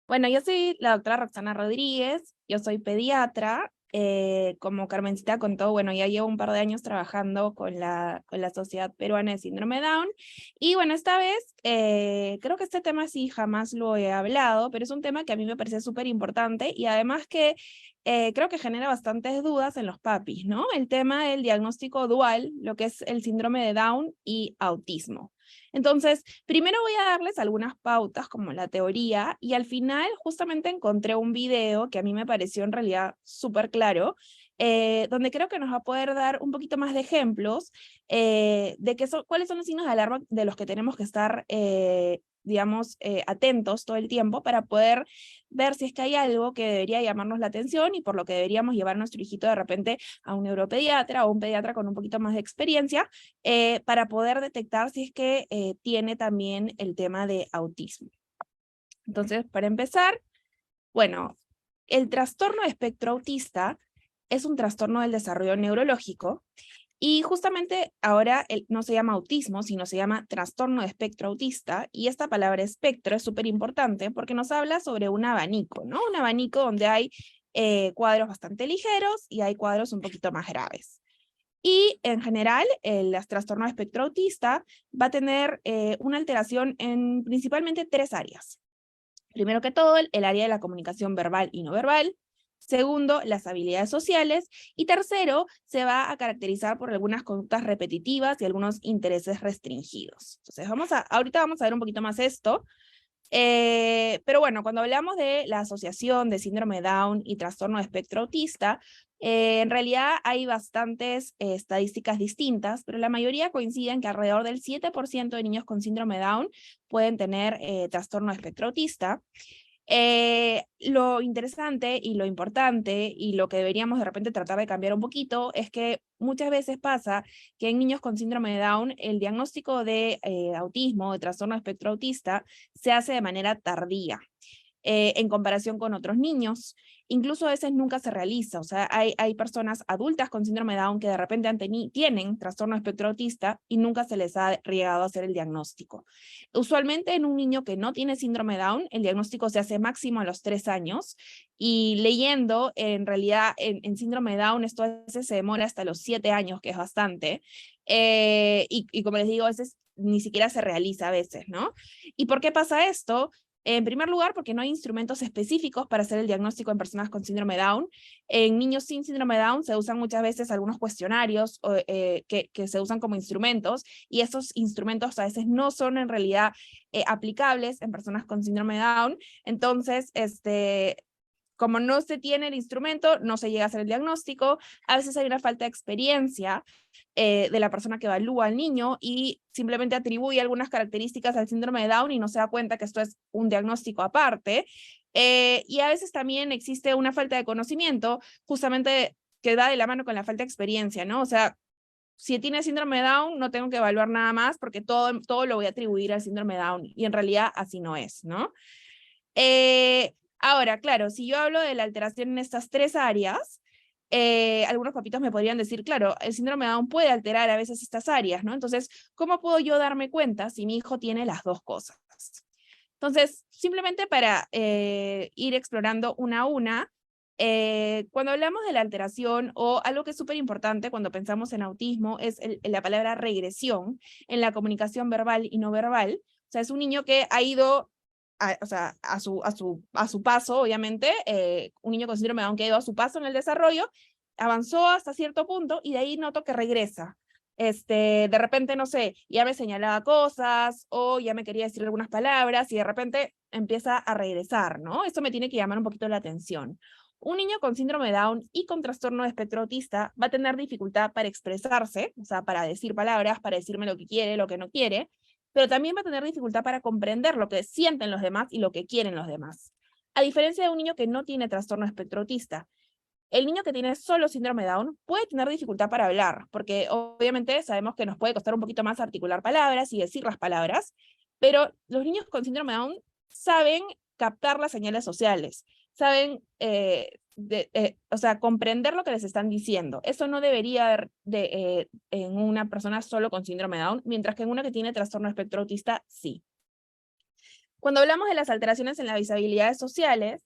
Bueno, yo soy la doctora Roxana Rodríguez, yo soy pediatra, como Carmencita contó, bueno, ya llevo un par de años trabajando con la Sociedad Peruana de Síndrome Down, y bueno, esta vez creo que este tema sí jamás lo he hablado, pero es un tema que a mí me parece súper importante y además que creo que genera bastantes dudas en los papis, ¿no? El tema del diagnóstico dual, lo que es el síndrome de Down y autismo. Entonces, primero voy a darles algunas pautas como la teoría y al final justamente encontré un video que a mí me pareció en realidad súper claro, donde creo que nos va a poder dar un poquito más de ejemplos de cuáles son los signos de alarma de los que tenemos que estar, digamos, atentos todo el tiempo para poder ver si es que hay algo que debería llamarnos la atención y por lo que deberíamos llevar a nuestro hijito de repente a un neuropediatra o un pediatra con un poquito más de experiencia para poder detectar si es que tiene también el tema de autismo. Entonces, para empezar, bueno, el trastorno de espectro autista es un trastorno del desarrollo neurológico y justamente ahora no se llama autismo, sino se llama trastorno de espectro autista, y esta palabra espectro es súper importante porque nos habla sobre un abanico, ¿no? Un abanico donde hay cuadros bastante ligeros y hay cuadros un poquito más graves. Y en general, el trastorno de espectro autista va a tener una alteración en principalmente tres áreas. Primero que todo, el área de la comunicación verbal y no verbal. Segundo, las habilidades sociales. Y tercero, se va a caracterizar por algunas conductas repetitivas y algunos intereses restringidos. Entonces, ahorita vamos a ver un poquito más esto. Pero bueno, cuando hablamos de la asociación de síndrome Down y trastorno de espectro autista, en realidad hay bastantes estadísticas distintas, pero la mayoría coinciden que alrededor del 7% de niños con síndrome Down pueden tener trastorno de espectro autista. Lo interesante y lo importante y lo que deberíamos de repente tratar de cambiar un poquito es que muchas veces pasa que en niños con síndrome de Down el diagnóstico de autismo, de trastorno de espectro autista, se hace de manera tardía en comparación con otros niños. Incluso a veces nunca se realiza, o sea, hay personas adultas con síndrome de Down que de repente tienen trastorno de espectro autista y nunca se les ha llegado a hacer el diagnóstico. Usualmente en un niño que no tiene síndrome de Down, el diagnóstico se hace máximo a los 3 años, y leyendo, en realidad, en síndrome de Down esto a veces se demora hasta los 7 años, que es bastante, y como les digo, a veces ni siquiera se realiza a veces, ¿no? ¿Y por qué pasa esto? En primer lugar, porque no hay instrumentos específicos para hacer el diagnóstico en personas con síndrome Down. En niños sin síndrome Down se usan muchas veces algunos cuestionarios que se usan como instrumentos, y esos instrumentos a veces no son en realidad aplicables en personas con síndrome Down. Entonces, como no se tiene el instrumento, no se llega a hacer el diagnóstico. A veces hay una falta de experiencia de la persona que evalúa al niño y simplemente atribuye algunas características al síndrome de Down y no se da cuenta que esto es un diagnóstico aparte. Y a veces también existe una falta de conocimiento, justamente que va de la mano con la falta de experiencia, ¿no? O sea, si tiene síndrome de Down, no tengo que evaluar nada más porque todo lo voy a atribuir al síndrome de Down, y en realidad así no es, ¿no? Ahora, claro, si yo hablo de la alteración en estas tres áreas, algunos papitos me podrían decir, claro, el síndrome de Down puede alterar a veces estas áreas, ¿no? Entonces, ¿cómo puedo yo darme cuenta si mi hijo tiene las dos cosas? Entonces, simplemente para ir explorando una a una, cuando hablamos de la alteración, o algo que es súper importante cuando pensamos en autismo, es la palabra regresión en la comunicación verbal y no verbal. O sea, es un niño que ha ido o sea, a su paso, obviamente, un niño con síndrome de Down que ha ido a su paso en el desarrollo, avanzó hasta cierto punto y de ahí noto que regresa. De repente, no sé, ya me señalaba cosas o ya me quería decir algunas palabras y de repente empieza a regresar, ¿no? Esto me tiene que llamar un poquito la atención. Un niño con síndrome de Down y con trastorno de espectro autista va a tener dificultad para expresarse, o sea, para decir palabras, para decirme lo que quiere, lo que no quiere, pero también va a tener dificultad para comprender lo que sienten los demás y lo que quieren los demás. A diferencia de un niño que no tiene trastorno de espectro autista, el niño que tiene solo síndrome de Down puede tener dificultad para hablar, porque obviamente sabemos que nos puede costar un poquito más articular palabras y decir las palabras, pero los niños con síndrome de Down saben captar las señales sociales, saben, o sea, comprender lo que les están diciendo. Eso no debería haber en una persona solo con síndrome de Down, mientras que en una que tiene trastorno de espectro autista, sí. Cuando hablamos de las alteraciones en las habilidades sociales,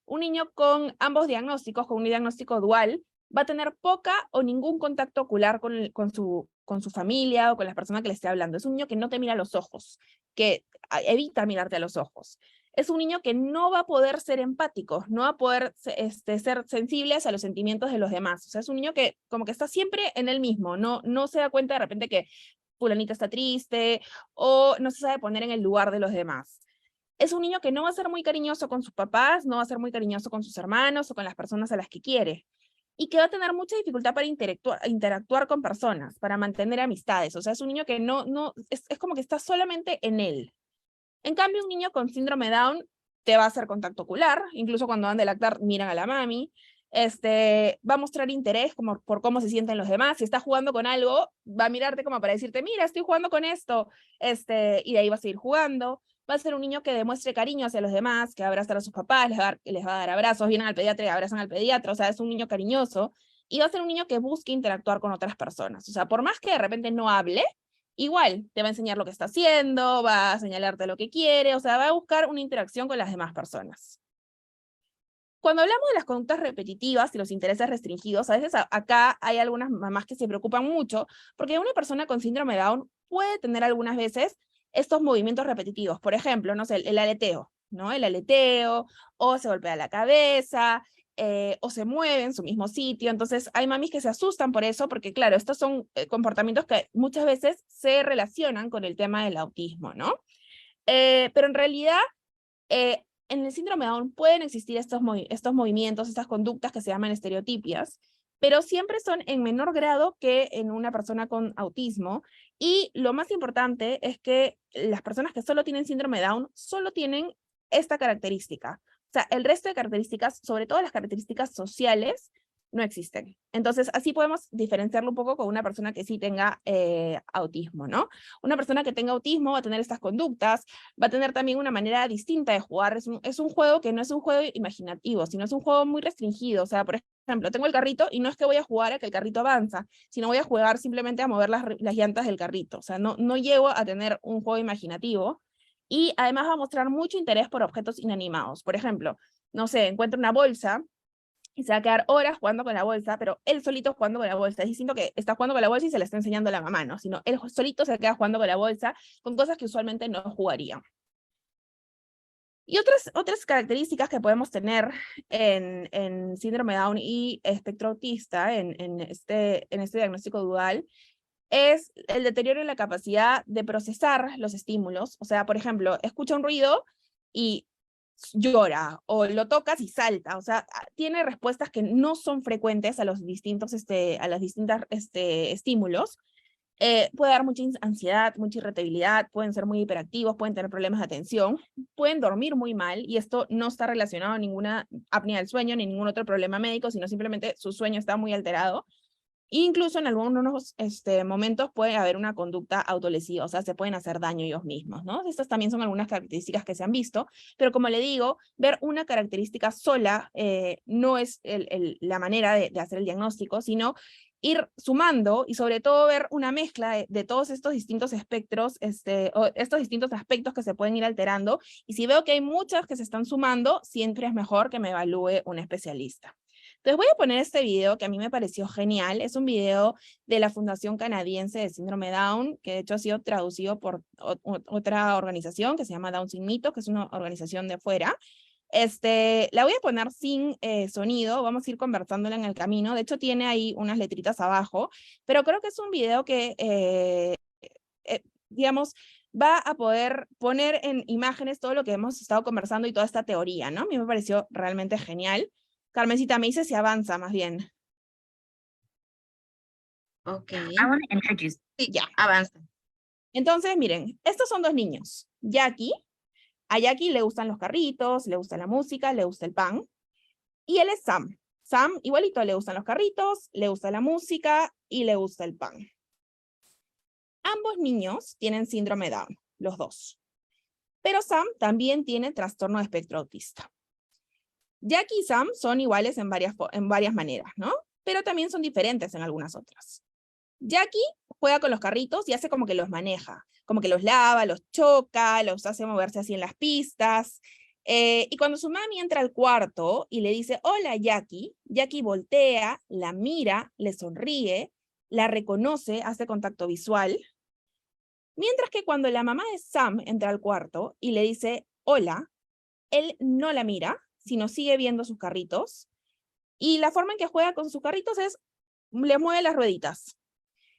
un niño con ambos diagnósticos, con un diagnóstico dual, va a tener poca o ningún contacto ocular con su familia o con las personas que le esté hablando. Es un niño que no te mira a los ojos, que evita mirarte a los ojos. Es un niño que no va a poder ser empático, no va a poder ser sensible a los sentimientos de los demás. O sea, es un niño que como que está siempre en él mismo, no se da cuenta de repente que fulanita está triste o no se sabe poner en el lugar de los demás. Es un niño que no va a ser muy cariñoso con sus papás, no va a ser muy cariñoso con sus hermanos o con las personas a las que quiere. Y que va a tener mucha dificultad para interactuar con personas, para mantener amistades. O sea, es un niño que es como que está solamente en él. En cambio, un niño con síndrome Down te va a hacer contacto ocular, incluso cuando van de lactar miran a la mami, va a mostrar interés por cómo se sienten los demás. Si está jugando con algo, va a mirarte como para decirte, mira, estoy jugando con esto, y de ahí va a seguir jugando. Va a ser un niño que demuestre cariño hacia los demás, que va a abrazar a sus papás, les va a dar abrazos, vienen al pediatra y abrazan al pediatra, o sea, es un niño cariñoso, y va a ser un niño que busque interactuar con otras personas. O sea, por más que de repente no hable, igual te va a enseñar lo que está haciendo, va a señalarte lo que quiere, o sea, va a buscar una interacción con las demás personas. Cuando hablamos de las conductas repetitivas y los intereses restringidos, a veces acá hay algunas mamás que se preocupan mucho, porque una persona con síndrome de Down puede tener algunas veces estos movimientos repetitivos. Por ejemplo, no sé, el aleteo, ¿no? El aleteo, o se golpea la cabeza, o se mueve en su mismo sitio. Entonces, hay mamis que se asustan por eso, porque claro, estos son comportamientos que muchas veces se relacionan con el tema del autismo, ¿no? Pero en realidad, en el síndrome de Down pueden existir estos movimientos, estas conductas que se llaman estereotipias, pero siempre son en menor grado que en una persona con autismo, y lo más importante es que las personas que solo tienen síndrome de Down solo tienen esta característica. O sea, el resto de características, sobre todo las características sociales, no existen. Entonces, así podemos diferenciarlo un poco con una persona que sí tenga autismo, ¿no? Una persona que tenga autismo va a tener estas conductas, va a tener también una manera distinta de jugar. Es un juego que no es un juego imaginativo, sino es un juego muy restringido. O sea, por ejemplo, tengo el carrito y no es que voy a jugar a que el carrito avanza, sino voy a jugar simplemente a mover las llantas del carrito. O sea, no llego a tener un juego imaginativo. Y además va a mostrar mucho interés por objetos inanimados. Por ejemplo, no sé, encuentra una bolsa y se va a quedar horas jugando con la bolsa, pero él solito jugando con la bolsa. Es distinto que está jugando con la bolsa y se la está enseñando a la mamá, ¿no? Sino él solito se queda jugando con la bolsa, con cosas que usualmente no jugaría. Y otras características que podemos tener en síndrome Down y espectro autista, en este diagnóstico dual, es el deterioro en la capacidad de procesar los estímulos. O sea, por ejemplo, escucha un ruido y llora, o lo tocas y salta. O sea, tiene respuestas que no son frecuentes a los distintos estímulos. Puede dar mucha ansiedad, mucha irritabilidad, pueden ser muy hiperactivos, pueden tener problemas de atención, pueden dormir muy mal, y esto no está relacionado a ninguna apnea del sueño ni ningún otro problema médico, sino simplemente su sueño está muy alterado. Incluso en algunos momentos puede haber una conducta autolesiva, o sea, se pueden hacer daño ellos mismos, ¿no? Estas también son algunas características que se han visto, pero como le digo, ver una característica sola no es la manera de hacer el diagnóstico, sino ir sumando y sobre todo ver una mezcla de todos estos distintos espectros, o estos distintos aspectos que se pueden ir alterando, y si veo que hay muchas que se están sumando, siempre es mejor que me evalúe un especialista. Entonces voy a poner este video que a mí me pareció genial. Es un video de la Fundación Canadiense de Síndrome Down, que de hecho ha sido traducido por otra organización que se llama Down Sin Mitos, que es una organización de fuera. La voy a poner sin sonido, vamos a ir conversándola en el camino. De hecho tiene ahí unas letritas abajo, pero creo que es un video que, digamos, va a poder poner en imágenes todo lo que hemos estado conversando y toda esta teoría, ¿no? A mí me pareció realmente genial. Carmencita, me dice si avanza más bien. Ok. I want to introduce. Sí, ya. Avanza. Entonces, miren, estos son dos niños. Jackie, a Jackie le gustan los carritos, le gusta la música, le gusta el pan. Y él es Sam. Sam, igualito, le gustan los carritos, le gusta la música y le gusta el pan. Ambos niños tienen síndrome Down, los dos. Pero Sam también tiene trastorno de espectro autista. Jackie y Sam son iguales en varias maneras, ¿no? Pero también son diferentes en algunas otras. Jackie juega con los carritos y hace como que los maneja, como que los lava, los choca, los hace moverse así en las pistas. Y cuando su mami entra al cuarto y le dice, hola Jackie, Jackie voltea, la mira, le sonríe, la reconoce, hace contacto visual. Mientras que cuando la mamá de Sam entra al cuarto y le dice, hola, él no la mira, sino sigue viendo sus carritos. Y la forma en que juega con sus carritos es, le mueve las rueditas.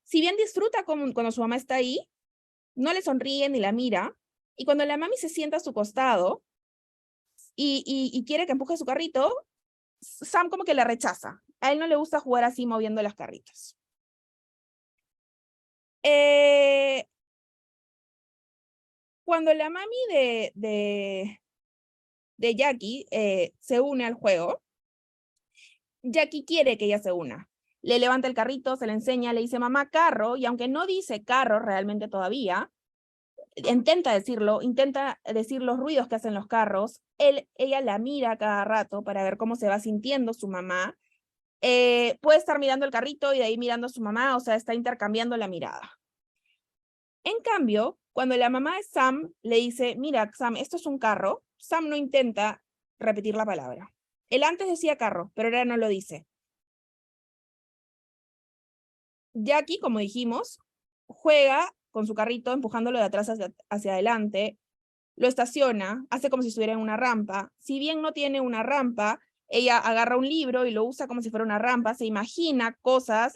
Si bien disfruta cuando su mamá está ahí, no le sonríe ni la mira. Y cuando la mami se sienta a su costado y quiere que empuje su carrito, Sam como que la rechaza. A él no le gusta jugar así moviendo las carritos. Cuando la mami de Jackie se une al juego, Jackie quiere que ella se una. Le levanta el carrito, se le enseña, le dice mamá carro, y aunque no dice carro realmente todavía, intenta decir los ruidos que hacen los carros. Ella la mira cada rato para ver cómo se va sintiendo su mamá. Puede estar mirando el carrito y de ahí mirando a su mamá, o sea, está intercambiando la mirada. En cambio, cuando la mamá de Sam le dice, mira, Sam, esto es un carro, Sam no intenta repetir la palabra. Él antes decía carro, pero ahora no lo dice. Jackie, como dijimos, juega con su carrito empujándolo de atrás hacia adelante, lo estaciona, hace como si estuviera en una rampa. Si bien no tiene una rampa, ella agarra un libro y lo usa como si fuera una rampa, se imagina cosas,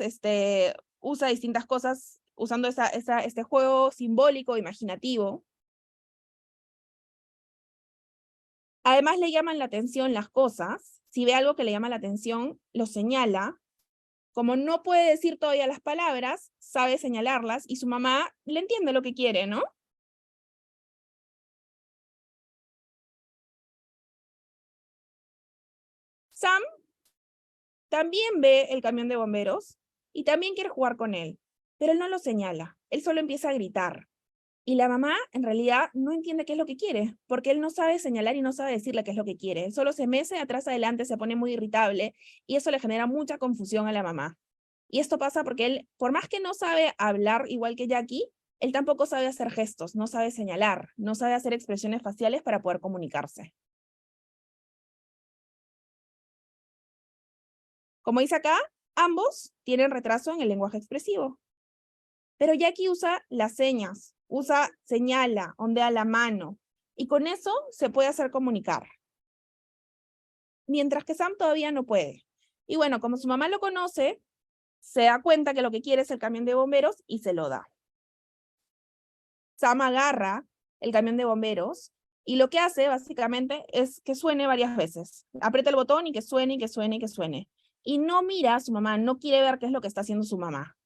usa distintas cosas usando este juego simbólico, imaginativo. Además le llaman la atención las cosas. Si ve algo que le llama la atención, lo señala. Como no puede decir todavía las palabras, sabe señalarlas y su mamá le entiende lo que quiere, ¿no? Sam también ve el camión de bomberos y también quiere jugar con él, pero él no lo señala, él solo empieza a gritar. Y la mamá en realidad no entiende qué es lo que quiere, porque él no sabe señalar y no sabe decirle qué es lo que quiere. Él solo se mece de atrás adelante, se pone muy irritable y eso le genera mucha confusión a la mamá. Y esto pasa porque él, por más que no sabe hablar igual que Jackie, él tampoco sabe hacer gestos, no sabe señalar, no sabe hacer expresiones faciales para poder comunicarse. Como dice acá, ambos tienen retraso en el lenguaje expresivo. Pero Jackie usa las señas, señala, ondea la mano, y con eso se puede hacer comunicar. Mientras que Sam todavía no puede. Y bueno, como su mamá lo conoce, se da cuenta que lo que quiere es el camión de bomberos y se lo da. Sam agarra el camión de bomberos y lo que hace básicamente es que suene varias veces. Aprieta el botón y que suene, y que suene, y que suene. Y no mira a su mamá, no quiere ver qué es lo que está haciendo su mamá.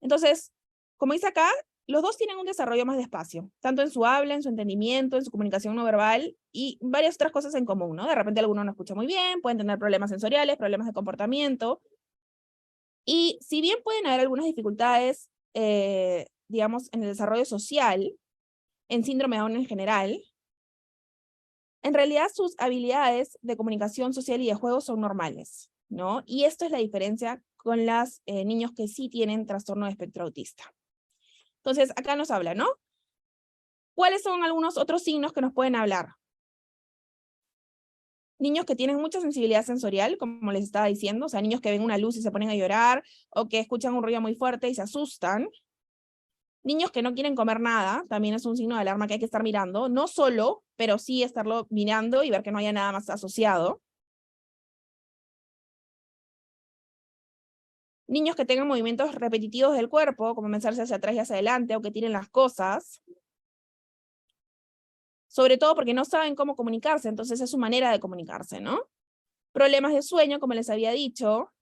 Entonces, como dice acá, los dos tienen un desarrollo más despacio, tanto en su habla, en su entendimiento, en su comunicación no verbal y varias otras cosas en común, ¿no? De repente alguno no escucha muy bien, pueden tener problemas sensoriales, problemas de comportamiento. Y si bien pueden haber algunas dificultades, digamos, en el desarrollo social, en síndrome de Down en general, en realidad sus habilidades de comunicación social y de juego son normales, ¿no? Y esto es la diferencia con los niños que sí tienen trastorno de espectro autista. Entonces, acá nos habla, ¿no? ¿Cuáles son algunos otros signos que nos pueden hablar? Niños que tienen mucha sensibilidad sensorial, como les estaba diciendo, o sea, niños que ven una luz y se ponen a llorar, o que escuchan un ruido muy fuerte y se asustan. Niños que no quieren comer nada, también es un signo de alarma que hay que estar mirando, no solo, pero sí estarlo mirando y ver que no haya nada más asociado. Niños que tengan movimientos repetitivos del cuerpo, como moverse hacia atrás y hacia adelante, o que tiren las cosas. Sobre todo porque no saben cómo comunicarse, entonces es su manera de comunicarse, ¿no? Problemas de sueño, como les había dicho.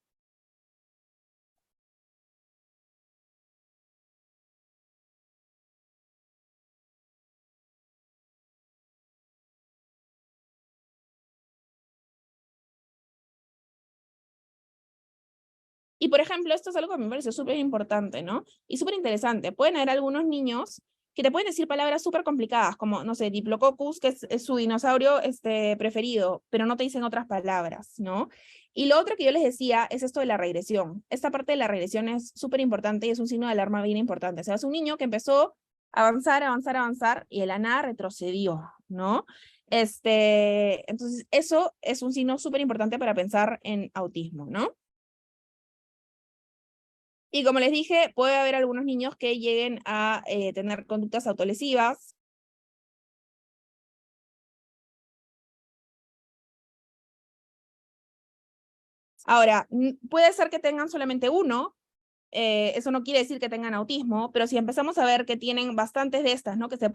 Y por ejemplo, esto es algo que me parece súper importante, ¿no? Y súper interesante. Pueden haber algunos niños que te pueden decir palabras súper complicadas, como, no sé, Diplodocus, que es su dinosaurio preferido, pero no te dicen otras palabras, ¿no? Y lo otro que yo les decía es esto de la regresión. Esta parte de la regresión es súper importante y es un signo de alarma bien importante. O sea, es un niño que empezó avanzar, avanzar, avanzar, y de la nada retrocedió, ¿no? Entonces, eso es un signo súper importante para pensar en autismo, ¿no? Y como les dije, puede haber algunos niños que lleguen a tener conductas autolesivas. Ahora, puede ser que tengan solamente uno, eso no quiere decir que tengan autismo, pero si empezamos a ver que tienen bastantes de estas, ¿no? Que se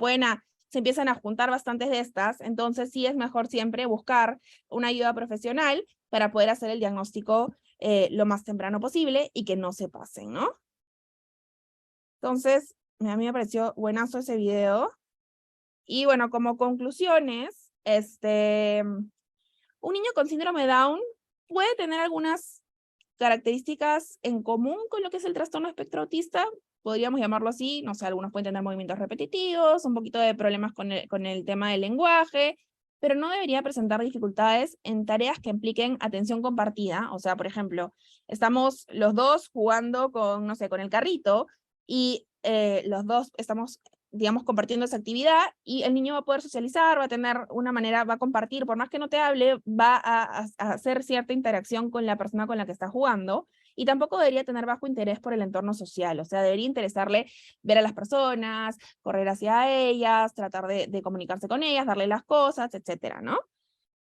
empiezan a juntar bastantes de estas, entonces sí es mejor siempre buscar una ayuda profesional para poder hacer el diagnóstico lo más temprano posible y que no se pasen, ¿no? Entonces, a mí me pareció buenazo ese video. Y bueno, como conclusiones, un niño con síndrome de Down puede tener algunas características en común con lo que es el trastorno espectro autista, podríamos llamarlo así, no sé, algunos pueden tener movimientos repetitivos, un poquito de problemas con el tema del lenguaje, pero no debería presentar dificultades en tareas que impliquen atención compartida. O sea, por ejemplo, estamos los dos jugando con, no sé, con el carrito, y los dos estamos, digamos, compartiendo esa actividad, y el niño va a poder socializar, va a tener una manera, va a compartir, por más que no te hable, va a hacer cierta interacción con la persona con la que está jugando, y tampoco debería tener bajo interés por el entorno social. O sea, debería interesarle ver a las personas, correr hacia ellas, tratar de comunicarse con ellas, darle las cosas, etcétera, ¿no?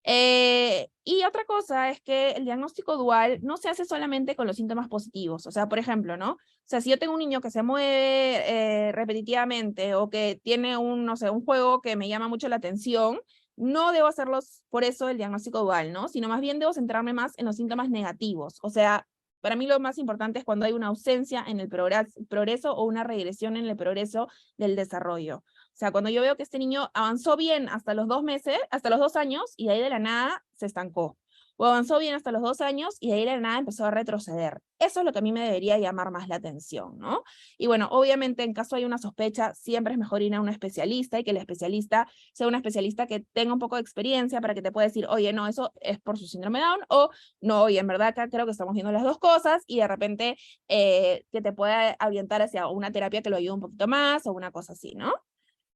Y otra cosa es que el diagnóstico dual no se hace solamente con los síntomas positivos. O sea, por ejemplo, ¿no? O sea, si yo tengo un niño que se mueve repetitivamente, o que tiene no sé, un juego que me llama mucho la atención, no debo hacerlos por eso el diagnóstico dual, ¿no? Sino más bien debo centrarme más en los síntomas negativos. O sea, para mí lo más importante es cuando hay una ausencia en el progreso o una regresión en el progreso del desarrollo. O sea, cuando yo veo que este niño avanzó bien hasta los 2 meses, hasta los 2 años, y de ahí de la nada se estancó. O avanzó bien hasta los 2 años, y de ahí de la nada empezó a retroceder. Eso es lo que a mí me debería llamar más la atención, ¿no? Y bueno, obviamente en caso hay una sospecha, siempre es mejor ir a un especialista, y que el especialista sea un especialista que tenga un poco de experiencia para que te pueda decir, oye, no, eso es por su síndrome Down, o no, oye, en verdad acá creo que estamos viendo las dos cosas, y de repente que te pueda orientar hacia una terapia que lo ayude un poquito más, o una cosa así, ¿no?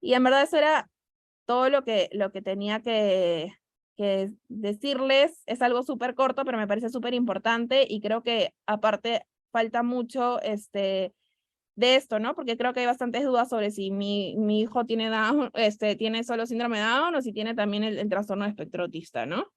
Y en verdad eso era todo lo que tenía que decirles. Es algo súper corto, pero me parece súper importante, y creo que aparte falta mucho de esto, ¿no? Porque creo que hay bastantes dudas sobre si mi hijo tiene Down, tiene solo síndrome de Down, o si tiene también el trastorno de espectro autista, ¿no?